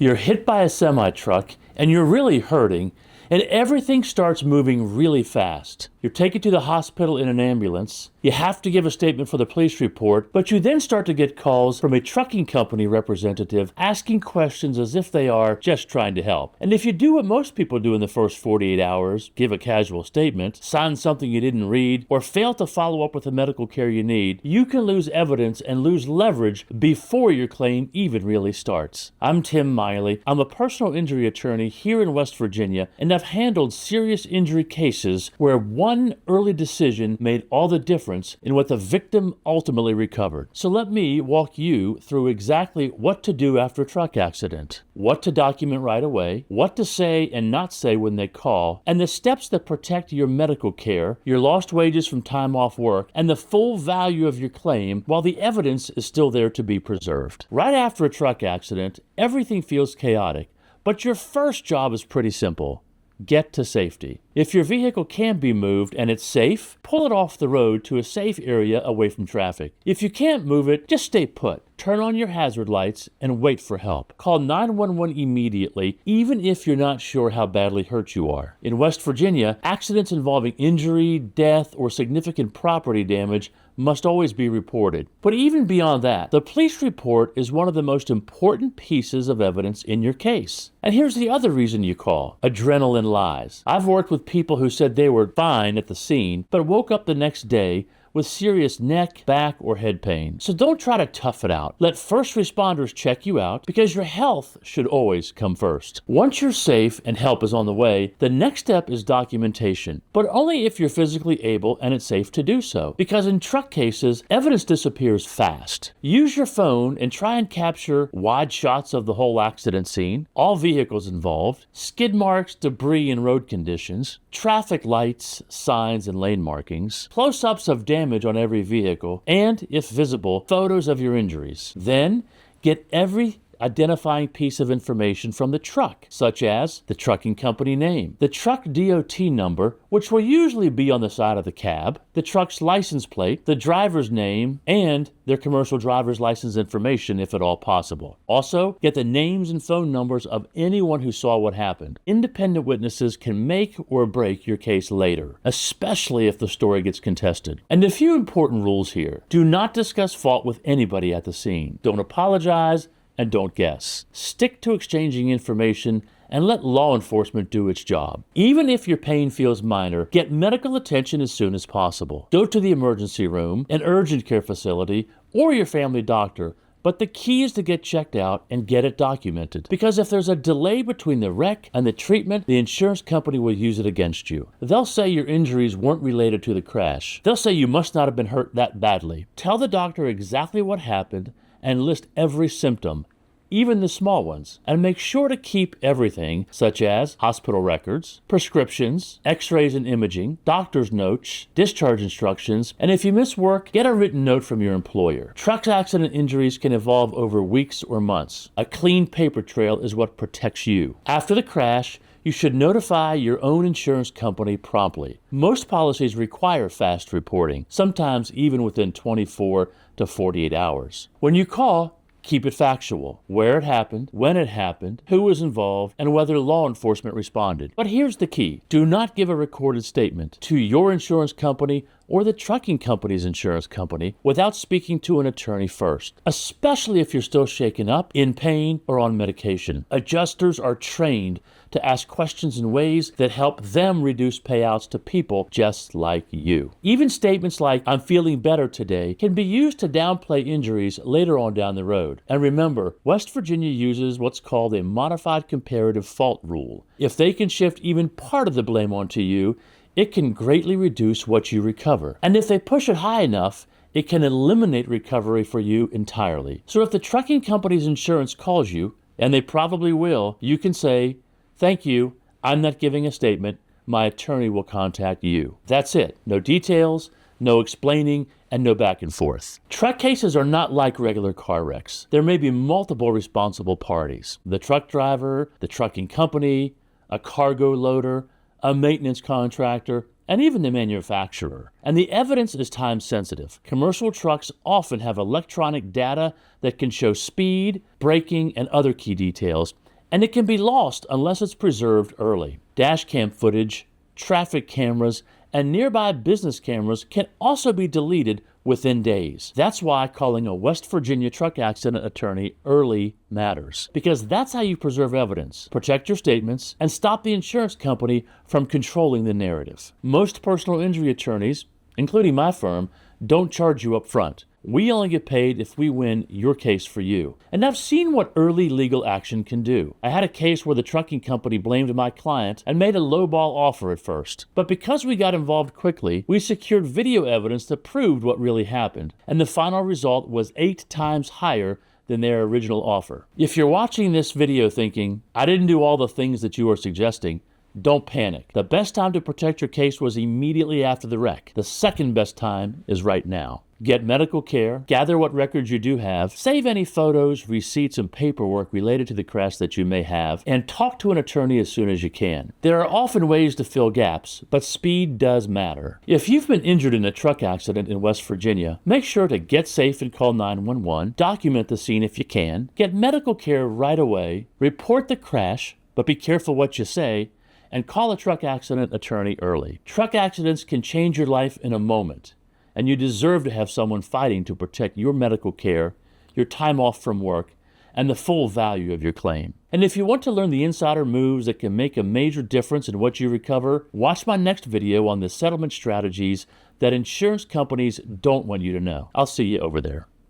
You're hit by a semi-truck and you're really hurting, and everything starts moving really fast. You're taken to the hospital in an ambulance. You have to give a statement for the police report, but you then start to get calls from a trucking company representative asking questions as if they are just trying to help. And if you do what most people do in the first 48 hours, give a casual statement, sign something you didn't read, or fail to follow up with the medical care you need, you can lose evidence and lose leverage before your claim even really starts. I'm Tim Miley. I'm a personal injury attorney here in West Virginia, and I've handled serious injury cases where one early decision made all the difference in what the victim ultimately recovered. So let me walk you through exactly what to do after a truck accident, what to document right away, what to say and not say when they call, and the steps that protect your medical care, your lost wages from time off work, and the full value of your claim while the evidence is still there to be preserved. Right after a truck accident, everything feels chaotic, but your first job is pretty simple. Get to safety. If your vehicle can be moved and it's safe, pull it off the road to a safe area away from traffic. If you can't move it, just stay put. Turn on your hazard lights and wait for help. Call 911 immediately, even if you're not sure how badly hurt you are. In West Virginia, accidents involving injury, death, or significant property damage must always be reported. But even beyond that, the police report is one of the most important pieces of evidence in your case. And here's the other reason you call: adrenaline lies. I've worked with people who said they were fine at the scene, but woke up the next day with serious neck, back, or head pain. So don't try to tough it out. Let first responders check you out, because your health should always come first. Once you're safe and help is on the way, the next step is documentation, but only if you're physically able and it's safe to do so, because in truck cases, evidence disappears fast. Use your phone and try and capture wide shots of the whole accident scene, all vehicles involved, skid marks, debris, and road conditions, traffic lights, signs, and lane markings, close-ups of damage on every vehicle, and, if visible, photos of your injuries. Then, get every identifying piece of information from the truck, such as the trucking company name, the truck DOT number, which will usually be on the side of the cab, the truck's license plate, the driver's name, and their commercial driver's license information if at all possible. Also, get the names and phone numbers of anyone who saw what happened. Independent witnesses can make or break your case later, especially if the story gets contested. And a few important rules here: do not discuss fault with anybody at the scene. Don't apologize, and don't guess. Stick to exchanging information and let law enforcement do its job. Even if your pain feels minor, get medical attention as soon as possible. Go to the emergency room, an urgent care facility, or your family doctor, but the key is to get checked out and get it documented, because if there's a delay between the wreck and the treatment, the insurance company will use it against you. They'll say your injuries weren't related to the crash. They'll say you must not have been hurt that badly. Tell the doctor exactly what happened and list every symptom, even the small ones, and make sure to keep everything, such as hospital records, prescriptions, x-rays and imaging, doctor's notes, discharge instructions, and if you miss work, get a written note from your employer. Truck accident injuries can evolve over weeks or months. A clean paper trail is what protects you. After the crash, you should notify your own insurance company promptly. Most policies require fast reporting, sometimes even within 24 to 48 hours. When you call, keep it factual: where it happened, when it happened, who was involved, and whether law enforcement responded. But here's the key: do not give a recorded statement to your insurance company or the trucking company's insurance company without speaking to an attorney first, especially if you're still shaken up, in pain, or on medication. Adjusters are trained to ask questions in ways that help them reduce payouts to people just like you. Even statements like "I'm feeling better today" can be used to downplay injuries later on down the road. And remember, West Virginia uses what's called a modified comparative fault rule. If they can shift even part of the blame onto you, it can greatly reduce what you recover. And if they push it high enough, it can eliminate recovery for you entirely. So if the trucking company's insurance calls you, and they probably will, you can say, "Thank you, I'm not giving a statement. My attorney will contact you." That's it. No details, no explaining, and no back and forth. Truck cases are not like regular car wrecks. There may be multiple responsible parties: the truck driver, the trucking company, a cargo loader, a maintenance contractor, and even the manufacturer. And the evidence is time sensitive. Commercial trucks often have electronic data that can show speed, braking, and other key details, and it can be lost unless it's preserved early. Dash cam footage, traffic cameras, and nearby business cameras can also be deleted within days. That's why calling a West Virginia truck accident attorney early matters, because that's how you preserve evidence, protect your statements, and stop the insurance company from controlling the narrative. Most personal injury attorneys, including my firm, don't charge you up front. We only get paid if we win your case for you. And I've seen what early legal action can do. I had a case where the trucking company blamed my client and made a lowball offer at first. But because we got involved quickly, we secured video evidence that proved what really happened. And the final result was 8 times higher than their original offer. If you're watching this video thinking, I didn't do all the things that you are suggesting, don't panic. The best time to protect your case was immediately after the wreck. The second best time is right now. Get medical care, gather what records you do have, save any photos, receipts, and paperwork related to the crash that you may have, and talk to an attorney as soon as you can. There are often ways to fill gaps, but speed does matter. If you've been injured in a truck accident in West Virginia, make sure to get safe and call 911, document the scene if you can, get medical care right away, report the crash, but be careful what you say, and call a truck accident attorney early. Truck accidents can change your life in a moment, and you deserve to have someone fighting to protect your medical care, your time off from work, and the full value of your claim. And if you want to learn the insider moves that can make a major difference in what you recover, watch my next video on the settlement strategies that insurance companies don't want you to know. I'll see you over there.